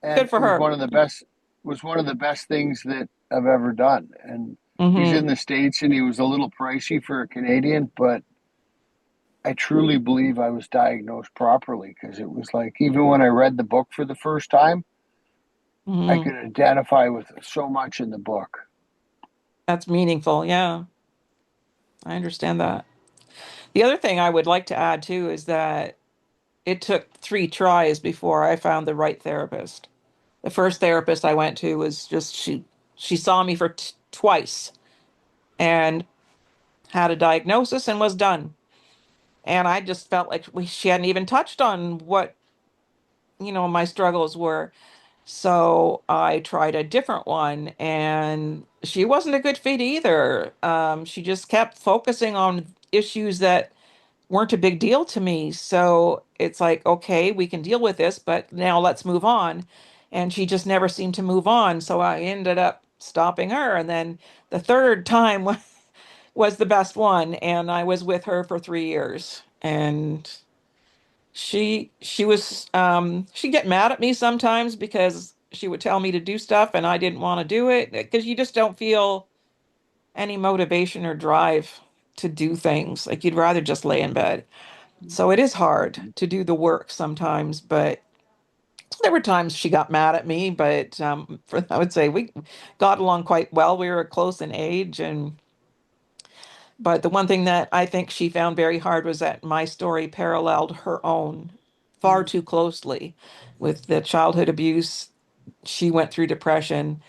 and for it was her. one of the best things that I've ever done. And he's in Hmm. the States, and he was a little pricey for a Canadian, but I truly believe I was diagnosed properly, because it was like, even when I read the book for the first time, I Hmm. could identify with so much in the book. That's meaningful. Yeah, I understand that. The other thing I would like to add too is that it took 3 tries before I found the right therapist. The first therapist I went to was just she saw me for twice and had a diagnosis and was done. And I just felt like she hadn't even touched on what, my struggles were. So I tried a different one and she wasn't a good fit either. She just kept focusing on issues that weren't a big deal to me. So it's like, okay, we can deal with this, but now let's move on. And she just never seemed to move on. So I ended up stopping her. And then the third time was the best one. And I was with her for 3 years. And she'd get mad at me sometimes because she would tell me to do stuff and I didn't want to do it because you just don't feel any motivation or drive to do things. Like you'd rather just lay in bed. So it is hard to do the work sometimes, but There were times she got mad at me, but I would say we got along quite well. We were close in age, and but the one thing that I think she found very hard was that my story paralleled her own far too closely with the childhood abuse. She went through depression.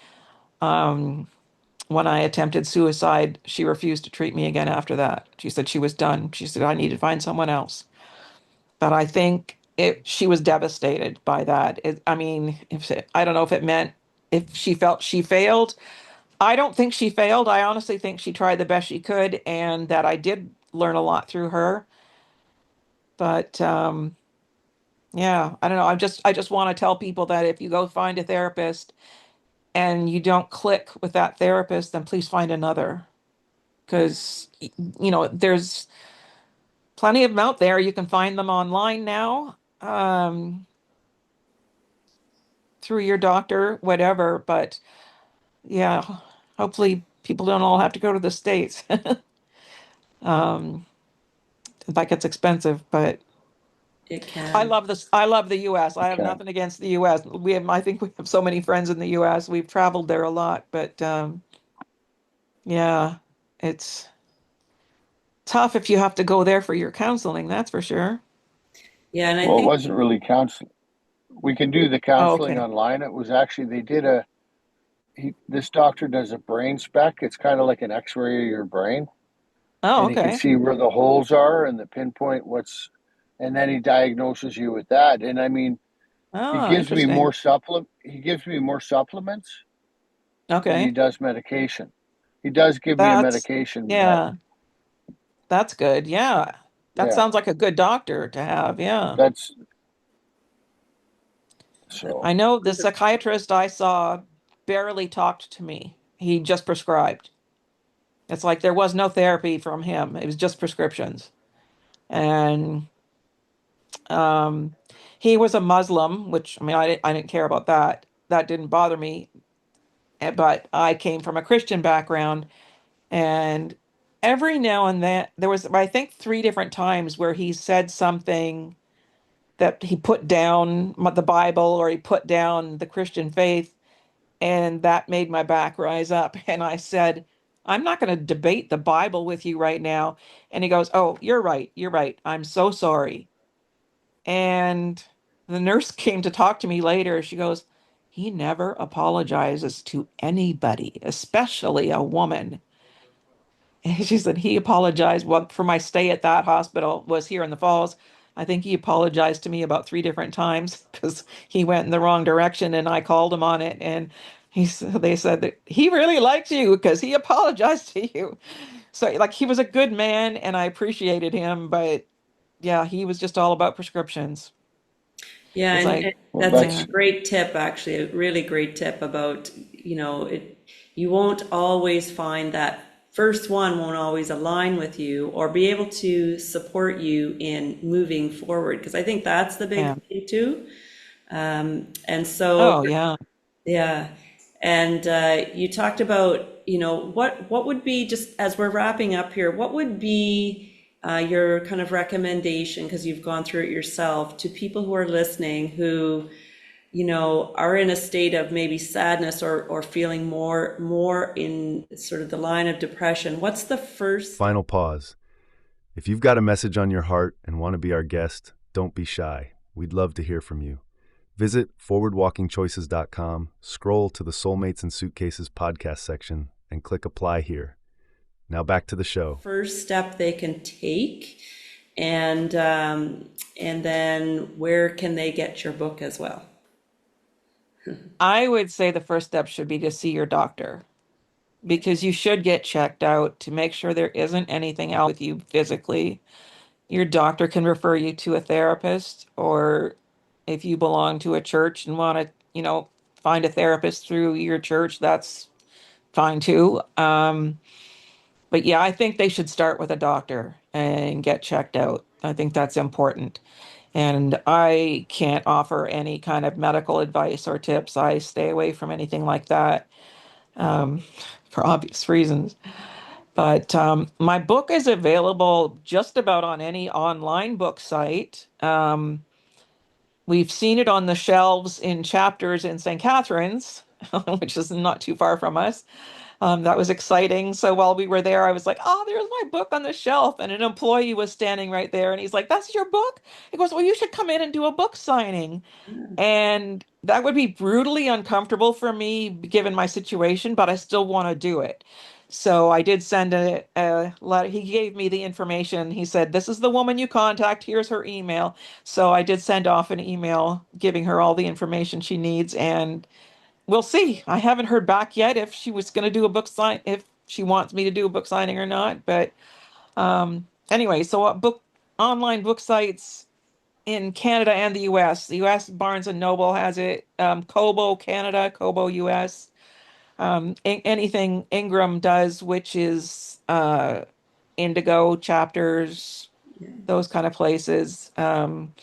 Um, when I attempted suicide, she refused to treat me again after that. She said she was done. She said I need to find someone else. But I think she was devastated by that. I mean, I don't know if it meant if she felt she failed. I don't think she failed. I honestly think she tried the best she could, and that I did learn a lot through her. But yeah, I don't know. I just want to tell people that if you go find a therapist and you don't click with that therapist, then please find another. Because there's plenty of them out there. You can find them online now, through your doctor, whatever. But yeah, hopefully people don't all have to go to the States. Um, like it's expensive, but It I can. love this. I love the US. I have Okay. nothing against the US. I think we have so many friends in the US. We've traveled there a lot, but yeah, it's tough if you have to go there for your counseling, that's for sure. Yeah, and I Well, it think wasn't really counseling. We can do the Oh, counseling okay. online. It was actually, they did this doctor does a brain spec. It's kind of like an x-ray of your brain, Oh, and he can okay. see where the holes are and the pinpoint and then he diagnoses you with that. And I mean, Oh, interesting. he gives me more supplements than he Okay. does medication. He does give me a That's medication that, yeah, that's good. Yeah. That yeah, sounds like a good doctor to have. Yeah. that's I so, know the psychiatrist I saw barely talked to me. He just prescribed. It's like there was no therapy from him. It was just prescriptions. And um, he was a Muslim, which I mean, I didn't care about that. That didn't bother me. But I came from a Christian background, and every now and then there was, I think, three different times where he said something that he put down the Bible or he put down the Christian faith, and that made my back rise up. And I said, I'm not going to debate the Bible with you right now. And he goes, Oh, you're right. You're right. I'm so sorry. And the nurse came to talk to me later. She goes, He never apologizes to anybody, especially a woman. And she said he apologized for my stay at that hospital was here in the Falls. I think he apologized to me about three different times because he went in the wrong direction and I called him on it. And they said that he really likes you because he apologized to you. So like he was a good man and I appreciated him, but yeah, he was just all about prescriptions. yeah, It's like, and well, that's a yeah, that's, great tip, actually, a really great tip about, you won't always find that first one won't always align with you or be able to support you in moving forward. Because I think that's the yeah. big thing too. And so, Oh, yeah. yeah. And you talked about, what would be, just as we're wrapping up here, what would be your kind of recommendation, because you've gone through it yourself, to people who are listening who, are in a state of maybe sadness or feeling more in sort of the line of depression? What's the first? Final pause. If you've got a message on your heart and want to be our guest, don't be shy. We'd love to hear from you. Visit forwardwalkingchoices.com, scroll to the Soulmates and Suitcases podcast section, and click apply here. Now back to the show. First step they can take, and then where can they get your book as well? I would say the first step should be to see your doctor, because you should get checked out to make sure there isn't anything else with you physically. Your doctor can refer you to a therapist, or if you belong to a church and want to, find a therapist through your church, that's fine too. But yeah, I think they should start with a doctor and get checked out. I think that's important. And I can't offer any kind of medical advice or tips. I stay away from anything like that, um, for obvious reasons. But my book is available just about on any online book site. we've seen it on the shelves in Chapters in St. Catharines, which is not too far from us. That was exciting. So while we were there, I was like, oh, there's my book on the shelf. And an employee was standing right there. And he's like, that's your book? He goes, well, you should come in and do a book signing. And that would be brutally uncomfortable for me given my situation, but I still want to do it. So I did send a letter. He gave me the information. He said, this is the woman you contact. Here's her email. So I did send off an email giving her all the information she needs. And we'll see. I haven't heard back yet if she was going to do a book sign, if she wants me to do a book signing or not. But anyway, so online book sites in Canada and the US. The US, Barnes and Noble has it. Kobo Canada, Kobo US. Anything Ingram does, which is Indigo Chapters, those kind of places. Trying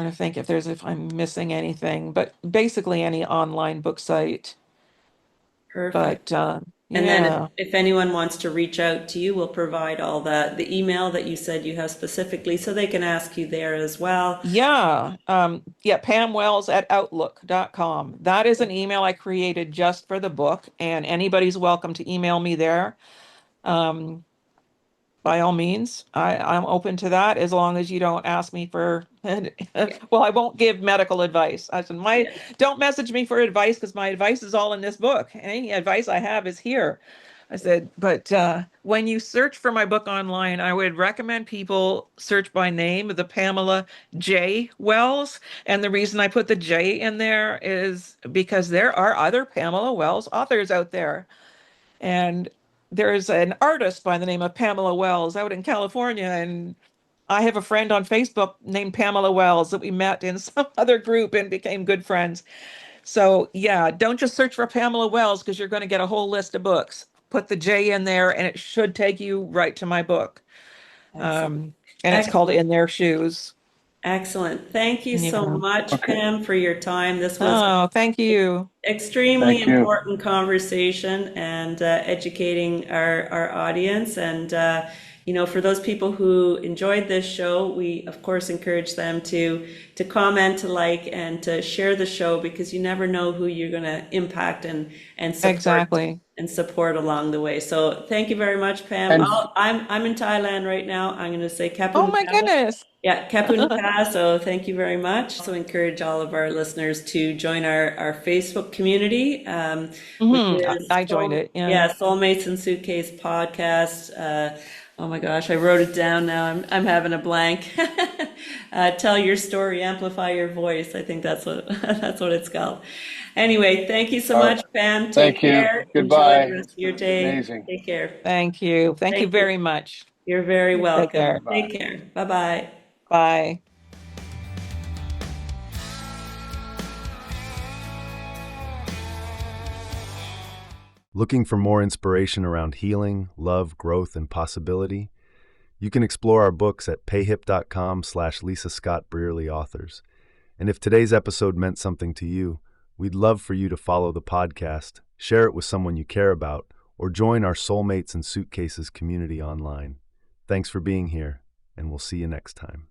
to think if I'm missing anything, but basically any online book site. Perfect. But And then yeah. if anyone wants to reach out to you, we'll provide all that, the email that you said you have specifically, so they can ask you there as well. Yeah. Yeah, Pam Wells at outlook.com. That is an email I created just for the book, and anybody's welcome to email me there. By all means, I'm open to that as long as you don't ask me for, well, I won't give medical advice. I said, don't message me for advice because my advice is all in this book. Any advice I have is here. I said, but when you search for my book online, I would recommend people search by name, the Pamela J. Wells. And the reason I put the J in there is because there are other Pamela Wells authors out there. And there's an artist by the name of Pamela Wells out in California. And I have a friend on Facebook named Pamela Wells that we met in some other group and became good friends. So, yeah, don't just search for Pamela Wells because you're going to get a whole list of books. Put the J in there and it should take you right to my book. Excellent. And it's called Excellent. In Their Shoes. Excellent. Thank you so Yeah. much, Okay. Pam, for your time. This was Oh, thank you. extremely Thank you. important conversation and educating our audience. And, for those people who enjoyed this show, we of course encourage them to comment, to like, and to share the show because you never know who you're going to impact and support. Exactly. And support along the way. So thank you very much, Pam. And I'm in Thailand right now. I'm going to say Oh, my Kapun. goodness. Yeah, Kapun. So thank you very much. Also encourage all of our listeners to join our Facebook community, which is I joined it. Yeah. Soulmates and Suitcase podcast. Oh my gosh, I wrote it down now. I'm having a blank. Tell your story, amplify your voice. I think that's what that's what it's called. Anyway, thank you so much, Pam. Thank Take you. care. Goodbye. Enjoy the rest of your day. Amazing. Take care. Thank you. Thank you Thank you. very much. You're very Take welcome. care. Take care. Bye-bye. Bye. Looking for more inspiration around healing, love, growth, and possibility? You can explore our books at payhip.com/Lisa Scott Brearley Authors. And if today's episode meant something to you, we'd love for you to follow the podcast, share it with someone you care about, or join our Soulmates and Suitcases community online. Thanks for being here, and we'll see you next time.